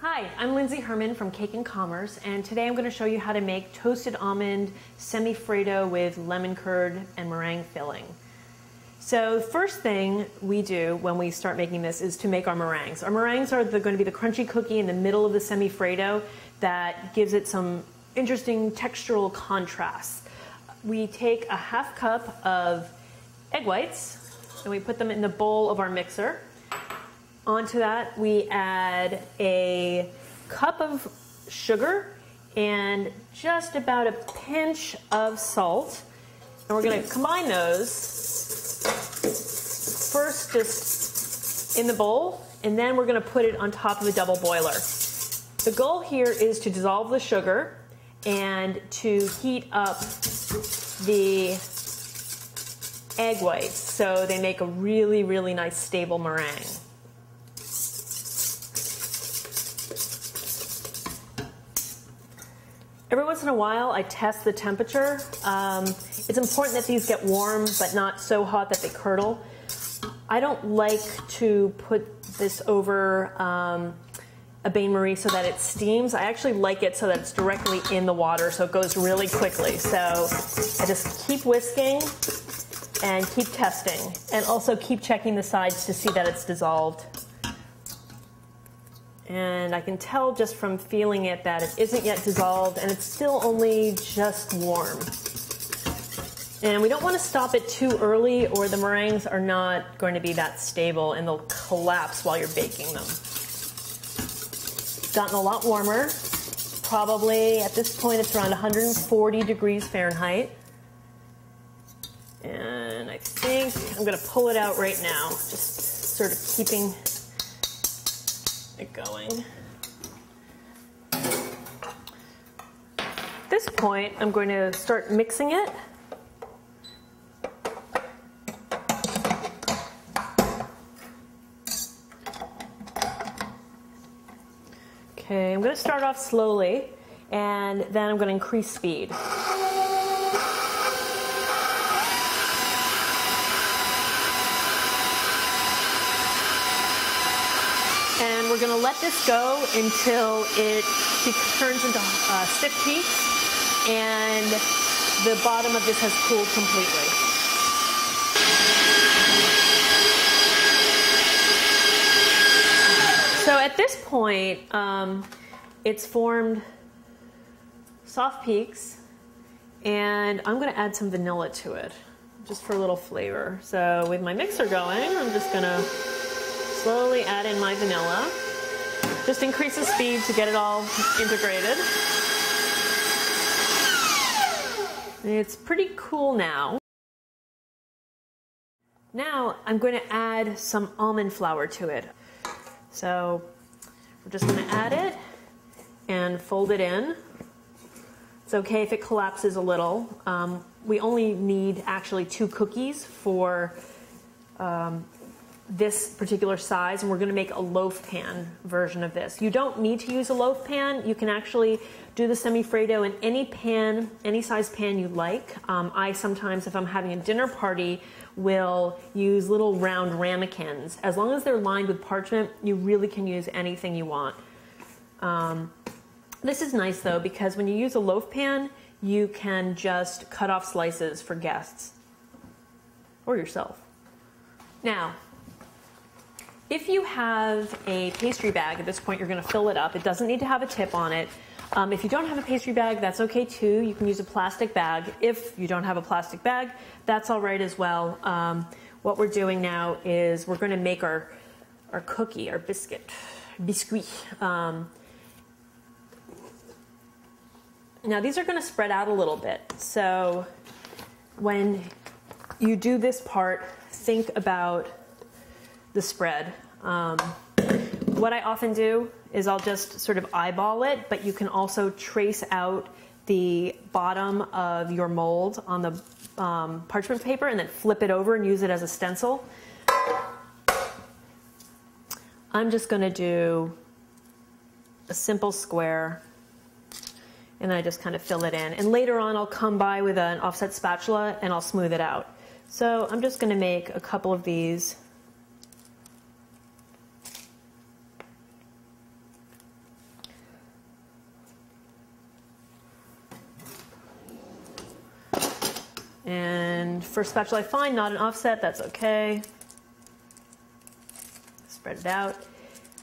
Hi, I'm Lindsay Herman from Cake and Commerce, and today I'm going to show you how to make toasted almond semifreddo with lemon curd and meringue filling. So first thing we do when we start making this is to make our meringues. Our meringues are going to be the crunchy cookie in the middle of the semifreddo that gives it some interesting textural contrast. We take a half cup of egg whites and we put them in the bowl of our mixer. Onto that, we add a cup of sugar and just about a pinch of salt. And we're going to combine those first just in the bowl, and then we're going to put it on top of a double boiler. The goal here is to dissolve the sugar and to heat up the egg whites so they make a really, really nice stable meringue. Every once in a while, I test the temperature. It's important that these get warm, but not so hot that they curdle. I don't like to put this over a bain-marie so that it steams. I actually like it so that it's directly in the water, so it goes really quickly. So I just keep whisking and keep testing, and also keep checking the sides to see that it's dissolved. And I can tell just from feeling it that it isn't yet dissolved and it's still only just warm. And we don't want to stop it too early or the meringues are not going to be that stable and they'll collapse while you're baking them. It's gotten a lot warmer. Probably at this point it's around 140 degrees Fahrenheit. And I think I'm going to pull it out right now, just sort of keeping it going. At this point, I'm going to start mixing it. Okay, I'm going to start off slowly, and then I'm going to increase speed. And we're going to let this go until it turns into stiff peaks and the bottom of this has cooled completely. So at this point, it's formed soft peaks, and I'm going to add some vanilla to it, just for a little flavor. So with my mixer going, I'm just going to slowly add in my vanilla. Just increase the speed to get it all integrated. It's pretty cool now. Now I'm going to add some almond flour to it. So we're just going to add it and fold it in. It's okay if it collapses a little. We only need actually 2 cookies for this particular size, and we're going to make a loaf pan version of this. You don't need to use a loaf pan. You can actually do the semifreddo in any pan, any size pan you like. I sometimes, if I'm having a dinner party, will use little round ramekins. As long as they're lined with parchment, you really can use anything you want. This is nice though, because when you use a loaf pan, you can just cut off slices for guests or yourself. Now, if you have a pastry bag, at this point you're going to fill it up. It doesn't need to have a tip on it. If you don't have a pastry bag, that's okay too. You can use a plastic bag. If you don't have a plastic bag, that's all right as well. What we're doing now is we're going to make our cookie, our biscuit. Now these are going to spread out a little bit. So when you do this part, think about the spread. What I often do is I'll just sort of eyeball it, but you can also trace out the bottom of your mold on the parchment paper and then flip it over and use it as a stencil. I'm just going to do a simple square, and I just kind of fill it in. And later on I'll come by with an offset spatula and I'll smooth it out. So I'm just going to make a couple of these. And for spatula, fine, not an offset, that's okay. Spread it out.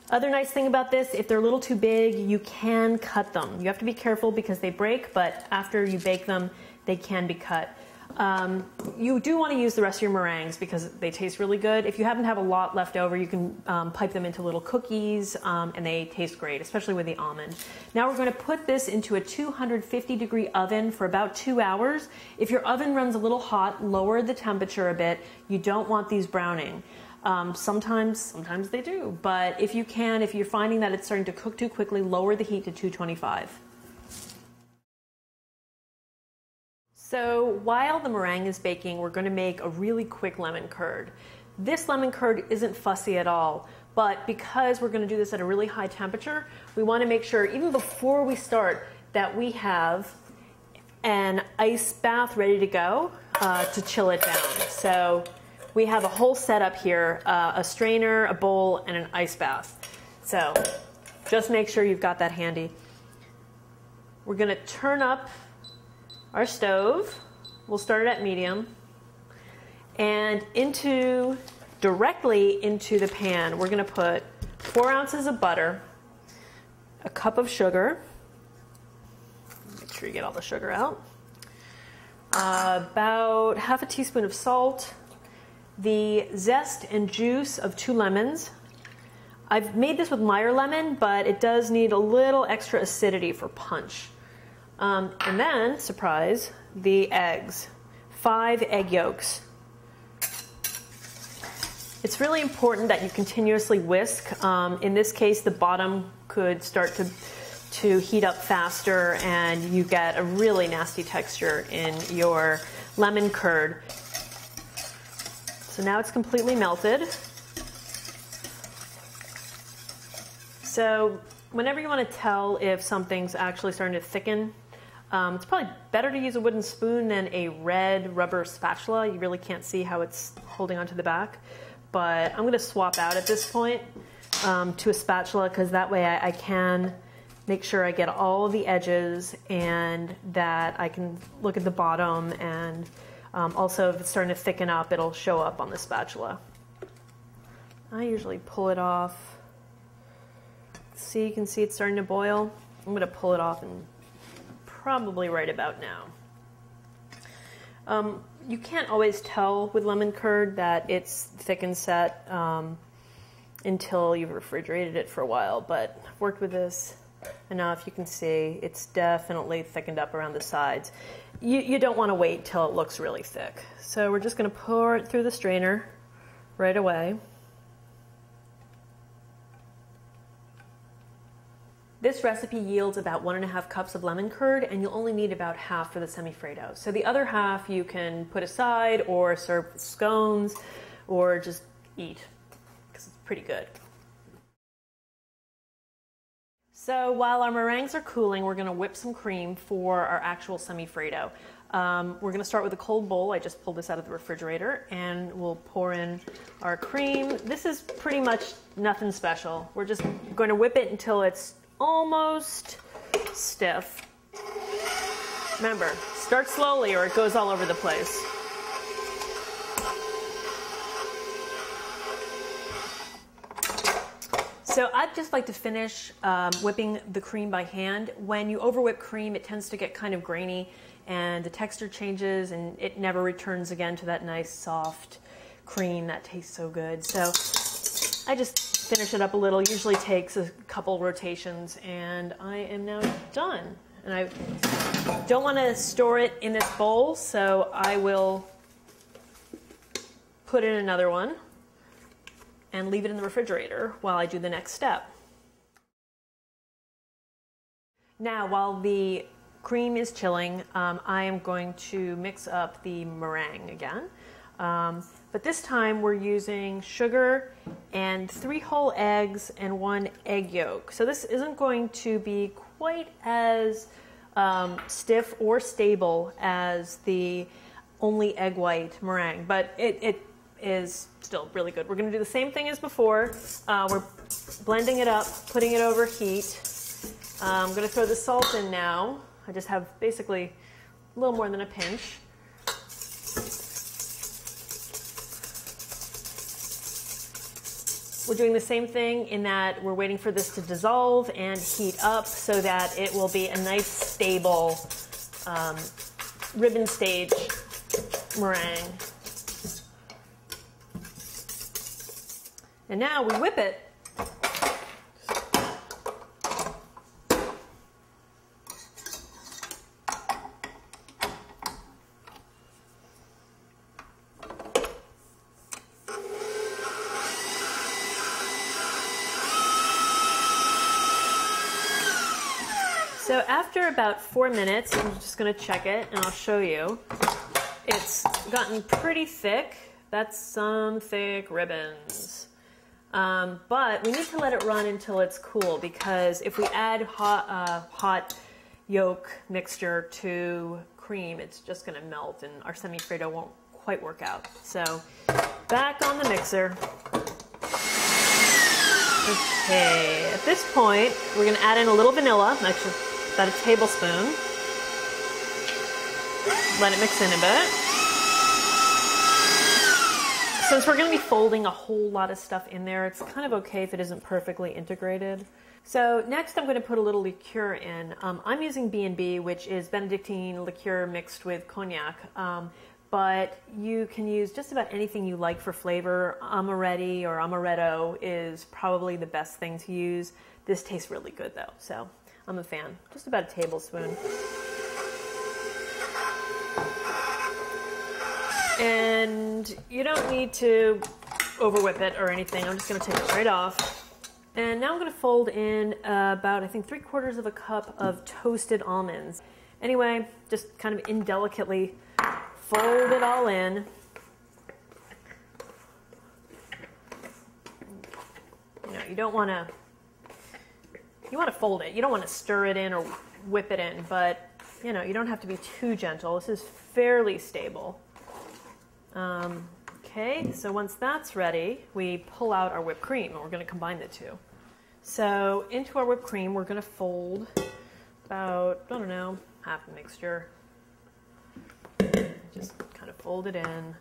Other nice thing about this, if they're a little too big, you can cut them. You have to be careful because they break, but after you bake them, they can be cut. You do want to use the rest of your meringues because they taste really good. If you happen to have a lot left over, you can pipe them into little cookies, and they taste great, especially with the almond. Now we're going to put this into a 250-degree oven for about 2 hours. If your oven runs a little hot, lower the temperature a bit. You don't want these browning. Sometimes they do, but if you're finding that it's starting to cook too quickly, lower the heat to 225. So while the meringue is baking, we're going to make a really quick lemon curd. This lemon curd isn't fussy at all, but because we're going to do this at a really high temperature, we want to make sure, even before we start, that we have an ice bath ready to go to chill it down. So we have a whole setup here, a strainer, a bowl, and an ice bath. So just make sure you've got that handy. We're going to turn up our stove. We'll start it at medium. And directly into the pan, we're going to put 4 ounces of butter, a cup of sugar. Make sure you get all the sugar out. About half a teaspoon of salt, the zest and juice of 2 lemons. I've made this with Meyer lemon, but it does need a little extra acidity for punch. And then, surprise, the eggs. 5 egg yolks. It's really important that you continuously whisk. In this case, the bottom could start to heat up faster and you get a really nasty texture in your lemon curd. So now it's completely melted. So whenever you want to tell if something's actually starting to thicken, it's probably better to use a wooden spoon than a red rubber spatula. You really can't see how it's holding onto the back. But I'm going to swap out at this point to a spatula because that way I can make sure I get all of the edges and that I can look at the bottom, and also if it's starting to thicken up, it'll show up on the spatula. I usually pull it off. See, you can see it's starting to boil. I'm going to pull it off and probably right about now. You can't always tell with lemon curd that it's thick and set until you've refrigerated it for a while, but I've worked with this enough. You can see it's definitely thickened up around the sides. You don't want to wait till it looks really thick. So we're just going to pour it through the strainer right away. This recipe yields about 1.5 cups of lemon curd, and you'll only need about half for the semifreddo. So the other half you can put aside or serve with scones or just eat because it's pretty good. So while our meringues are cooling, we're going to whip some cream for our actual semifreddo. We're going to start with a cold bowl. I just pulled this out of the refrigerator, and we'll pour in our cream. This is pretty much nothing special. We're just going to whip it until it's almost stiff. Remember, start slowly or it goes all over the place. So I'd just like to finish whipping the cream by hand. When you overwhip cream, it tends to get kind of grainy and the texture changes and it never returns again to that nice soft cream that tastes so good. So I just finish it up a little. Usually takes a couple rotations, and I am now done. And I don't want to store it in this bowl, so I will put in another one and leave it in the refrigerator while I do the next step. Now, while the cream is chilling, I am going to mix up the meringue again. But this time we're using sugar and 3 whole eggs and 1 egg yolk. So this isn't going to be quite as stiff or stable as the only egg white meringue, but it is still really good. We're going to do the same thing as before. We're blending it up, putting it over heat. I'm going to throw the salt in now. I just have basically a little more than a pinch. We're doing the same thing in that we're waiting for this to dissolve and heat up so that it will be a nice, stable ribbon stage meringue. And now we whip it. So after about 4 minutes, I'm just going to check it and I'll show you. It's gotten pretty thick. That's some thick ribbons. But we need to let it run until it's cool, because if we add hot yolk mixture to cream, it's just going to melt and our Semifreddo won't quite work out. So back on the mixer. Okay, at this point, we're going to add in a little vanilla, actually about a tablespoon. Let it mix in a bit. Since we're going to be folding a whole lot of stuff in there, it's kind of okay if it isn't perfectly integrated. So next I'm going to put a little liqueur in. I'm using B&B, which is Benedictine liqueur mixed with cognac. But you can use just about anything you like for flavor. Amaretti or amaretto is probably the best thing to use. This tastes really good though, so I'm a fan. Just about a tablespoon. And you don't need to over whip it or anything. I'm just going to take it right off. And now I'm going to fold in about, I think, 3/4 cup of toasted almonds. Anyway, just kind of indelicately fold it all in. You know, you don't want to, you want to fold it. You don't want to stir it in or whip it in, but you know, you don't have to be too gentle. This is fairly stable. Okay, so once that's ready, we pull out our whipped cream and we're going to combine the two. So into our whipped cream, we're going to fold about, I don't know, half the mixture. Just kind of fold it in,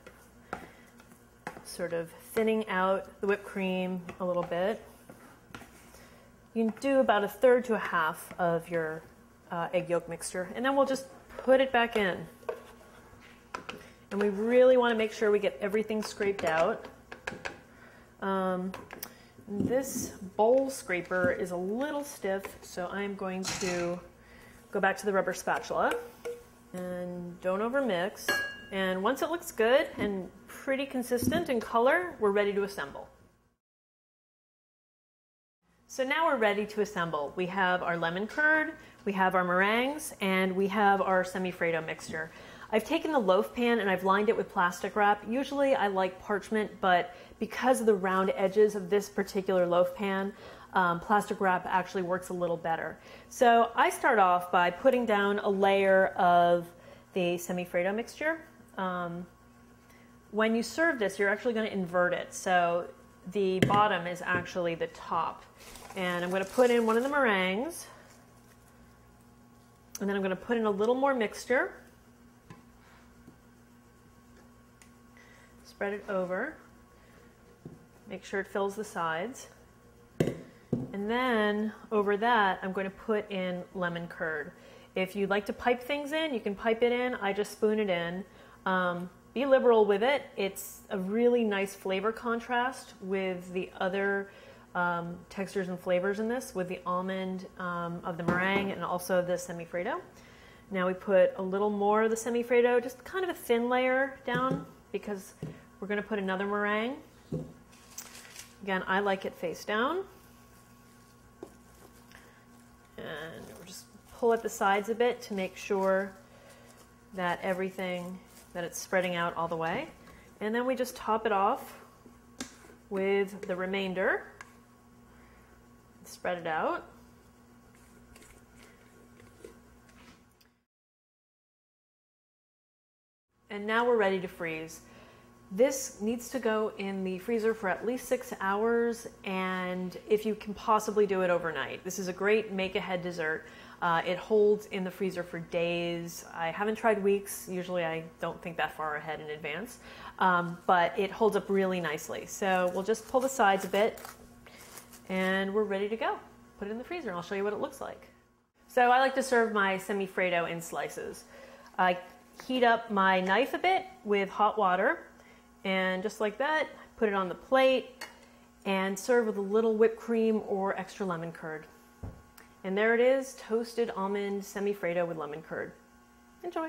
sort of thinning out the whipped cream a little bit. You can do about 1/3 to 1/2 of your egg yolk mixture, and then we'll just put it back in. And we really want to make sure we get everything scraped out. This bowl scraper is a little stiff, so I'm going to go back to the rubber spatula. And don't overmix. And once it looks good and pretty consistent in color, we're ready to assemble. So now we're ready to assemble. We have our lemon curd, we have our meringues, and we have our Semifreddo mixture. I've taken the loaf pan and I've lined it with plastic wrap. Usually I like parchment, but because of the round edges of this particular loaf pan, plastic wrap actually works a little better. So I start off by putting down a layer of the Semifreddo mixture. When you serve this, you're actually going to invert it. So the bottom is actually the top. And I'm going to put in one of the meringues. And then I'm going to put in a little more mixture. Spread it over. Make sure it fills the sides. And then over that, I'm going to put in lemon curd. If you'd like to pipe things in, you can pipe it in. I just spoon it in. Be liberal with it. It's a really nice flavor contrast with the other textures and flavors in this, with the almond of the meringue and also the Semifreddo. Now we put a little more of the Semifreddo, just kind of a thin layer down, because we're going to put another meringue. Again, I like it face down. And we'll just pull at the sides a bit to make sure that that it's spreading out all the way. And then we just top it off with the remainder. Spread it out. And now we're ready to freeze. This needs to go in the freezer for at least 6 hours, and if you can possibly do it overnight. This is a great make-ahead dessert. It holds in the freezer for days. I haven't tried weeks. Usually I don't think that far ahead in advance, but it holds up really nicely. So we'll just pull the sides a bit and we're ready to go. Put it in the freezer and I'll show you what it looks like. So I like to serve my Semifreddo in slices. I heat up my knife a bit with hot water, and just like that, put it on the plate and serve with a little whipped cream or extra lemon curd. And there it is, toasted almond Semifreddo with lemon curd. Enjoy.